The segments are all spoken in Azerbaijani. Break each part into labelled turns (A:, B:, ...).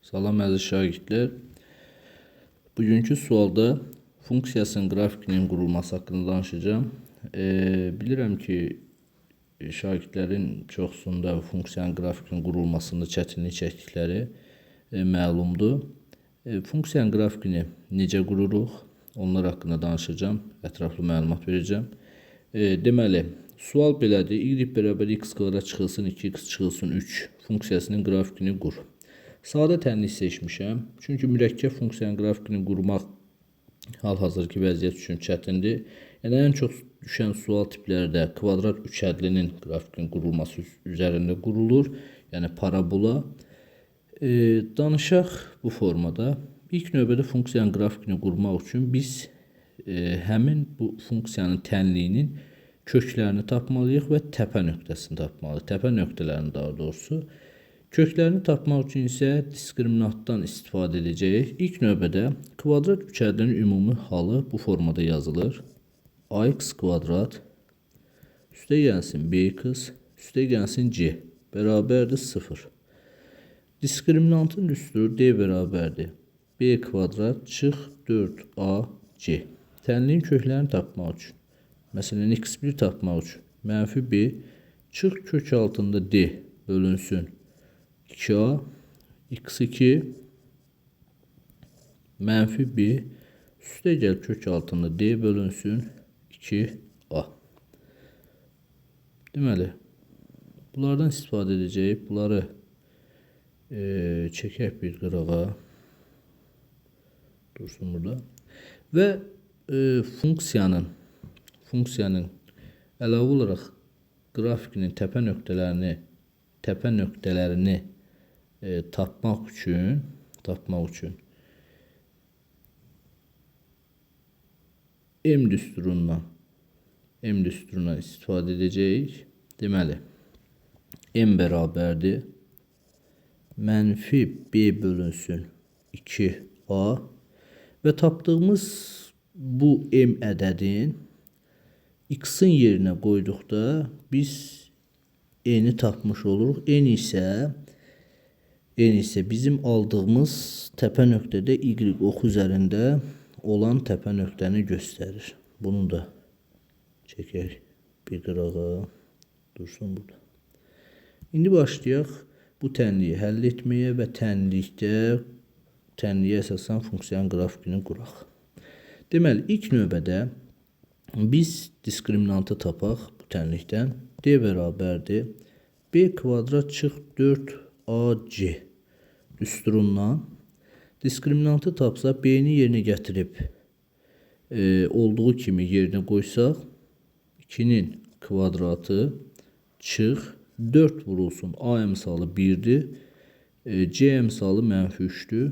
A: Salam əziz şagirdlər. Bugünkü sualda funksiyasının qrafikinin qurulması haqqında danışacağım. Bilirəm ki, şagirdlərin çoxsunda funksiyanın qrafikinin qurulmasında çətinlik çəkdikləri məlumdur. Funksiyanın qrafikini necə qururuq? Onlar haqqında danışacağım, ətraflı məlumat verəcəm. Deməli, sual belədir. Y bərabər x kvadrat çıxılsın 2x çıxılsın 3 funksiyasının qrafikini qur. Sadə tənlik seçmişəm. Çünki mürəkkəb funksiyanın qrafikini qurmaq hal-hazırki vəziyyət üçün çətindir. Yəni, ən çox düşən sual tiplərdə kvadrat üçhədlinin qrafikinin qurulması üzərində qurulur. Yəni, parabola. Danışaq bu formada. İlk növbədə funksiyanın qrafikini qurmaq üçün biz həmin bu funksiyanın tənliyinin köklərini tapmalıyıq və təpə nöqtəsini tapmalıyıq. Təpə nöqtələrini daha doğrusu. Köklərini tapmaq üçün isə diskriminantdan istifadə edəcəyik. İlk növbədə kvadrat üçhədlinin ümumi halı bu formada yazılır. Ax kvadrat üstə gəlsin bx üstə gəlsin c bərabərdir 0. Diskriminantın düsturu d bərabərdir b kvadrat çıx 4ac. Tənliyin köklərini tapmaq üçün, məsələn x1 tapmaq üçün mənfi b çıx kök altında d bölünsün 2a, x2 mənfi b üstə gəl kök altında d bölünsün 2a. Deməli, bunlardan istifadə edəcəyik. Bunları çəkək bir qırağa. Dursun burada. Və funksiyanın əlavə olaraq qrafikinin təpə nöqtələrini tapmaq üçün M düsturundan istifadə edəcəyik. Deməli, M bərabərdir mənfi B bölünsün 2A və tapdığımız bu M ədədin X-in yerinə qoyduqda biz N-i tapmış oluruq. N isə bizim aldığımız təpə nöqtədə Y oxu üzərində olan təpə nöqtəni göstərir. Bunu da çəkək bir qırağa. Dursun burada. İndi başlayaq bu tənliyi həll etməyə və tənliyə əsasən funksiyanın qrafikini quraq. Deməli, ilk növbədə biz diskriminantı tapaq bu tənlikdən. D bərabərdir b kvadrat çıx 4ac düsturundan. Diskriminantı tapsaq, b-ni yerinə gətirib olduğu kimi yerinə qoysaq, 2-nin kvadratı çıx 4 vurulsun. A əmsalı 1-dir. C əmsalı mənfi 3-dür.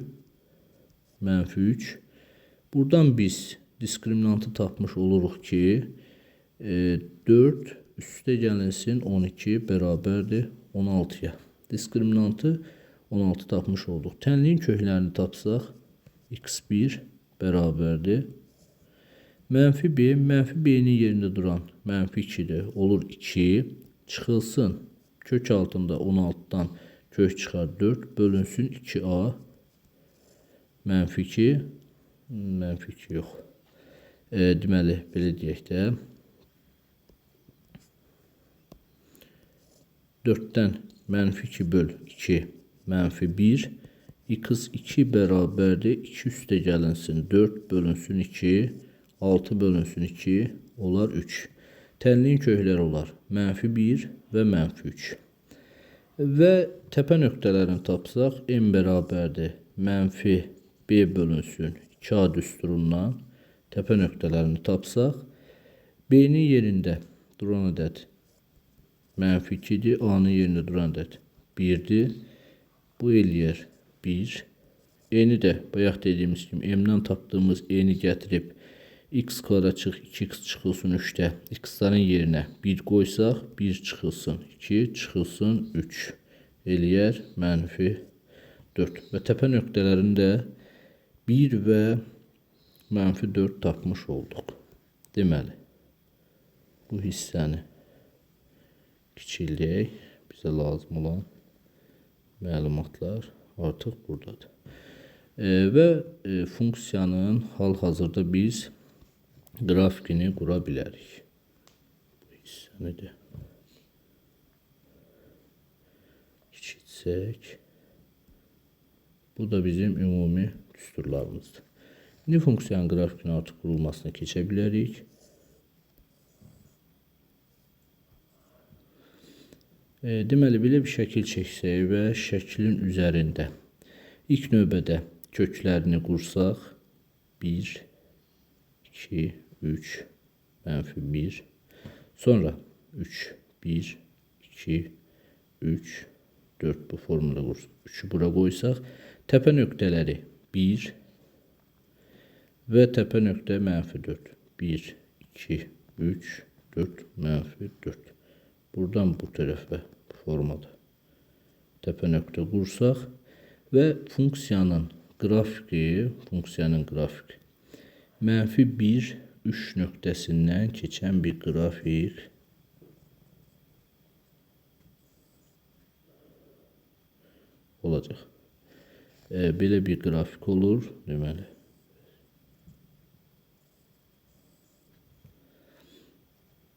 A: Mənfi 3. Buradan biz diskriminantı tapmış oluruq ki, 4 üstə gəlinsin 12 bərabərdir 16-ya. Diskriminantı 16 tapmış olduq. Tənliyin köklərini tapsaq, x1 bərabərdir mənfi b, mənfi b-nin yerində duran mənfi 2-dir, olur 2, çıxılsın, kök altında 16-dan kök çıxar 4, bölünsün 2a, mənfi 2, mənfi 2 yox. Deməli, belə deyək də, 4-dən mənfi 2 böl 2, mənfi 1, x2 bərabərdir, 2 üstə gəlinsin, 4 bölünsün 2, 6 bölünsün 2, olar 3. Tənliyin kökləri olar mənfi 1 və mənfi 3. Və təpə nöqtələrini tapsaq, M bərabərdir mənfi B bölünsün 2A düsturundan təpə nöqtələrini tapsaq, B-nin yerində duran ədəd mənfi 2-dir, A-nın yerində duran ədəd 1-dir. Bu eləyər 1. N-i də bayaq dediyimiz kimi M-dən tapdığımız N-i gətirib x kvadrat çıx 2x çıxılsın 3-də x-ların yerinə 1 qoysaq 1 çıxılsın 2 çıxılsın 3 eləyər mənfi 4. Və təpə nöqtələrini də 1 və mənfi 4 tapmış olduq. Deməli, bu hissəni kiçildəyək. Bizə lazım olan məlumatlar artıq buradadır. Və funksiyanın hal-hazırda biz qrafikini qura bilərik. Bu hissəni də kiçiltsək. Bu da bizim ümumi düsturlarımızdır. İndi funksiyanın qrafikini artıq qurulmasına keçə bilərik. Deməli, belə bir şəkil çəksək və şəklin üzərində ilk növbədə köklərini qursaq, 1, 2, 3, -1, sonra 3, 1, 2, 3, 4 bu formula qursaq, 3'ü bura qoysaq, təpə nöqtələri 1 və təpə nöqtə -4, 1, 2, 3, 4, -4. Buradan bu tərəfə bu formada təpə nöqtə qursaq və funksiyanın qrafiki, -1, 3 nöqtəsindən keçən bir qrafik olacaq. Belə bir qrafik olur, deməli.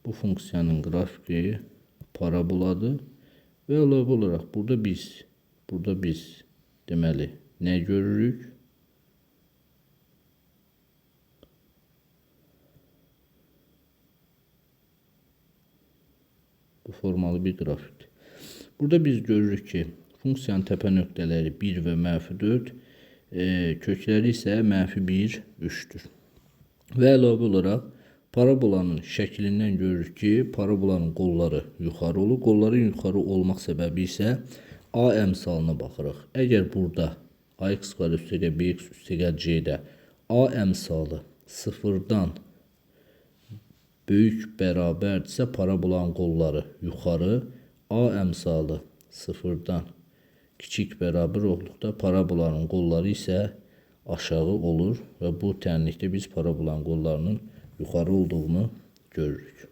A: Bu funksiyanın qrafiki paraboladır və əlavə olaraq burada biz deməli nə görürük? Bu formalı bir qrafikdir. Burada biz görürük ki, funksiyanın təpə nöqtələri 1 və -4, kökləri isə -1, 3'dür. Və əlavə olaraq parabolanın şəklindən görürük ki, parabolanın qolları yuxarı olur. Qolların yuxarı olmaq səbəbi isə A əmsalına baxırıq. Əgər burada ax var üstəgəl bx üstəgəl c-də A əmsalı 0'dan böyük bərabərdirsə, parabolanın qolları yuxarı, A əmsalı 0'dan kiçik bərabər olduqda parabolanın qolları isə aşağı olur və bu tənlikdə biz parabolanın qollarının yuxarı olduğunu görürük.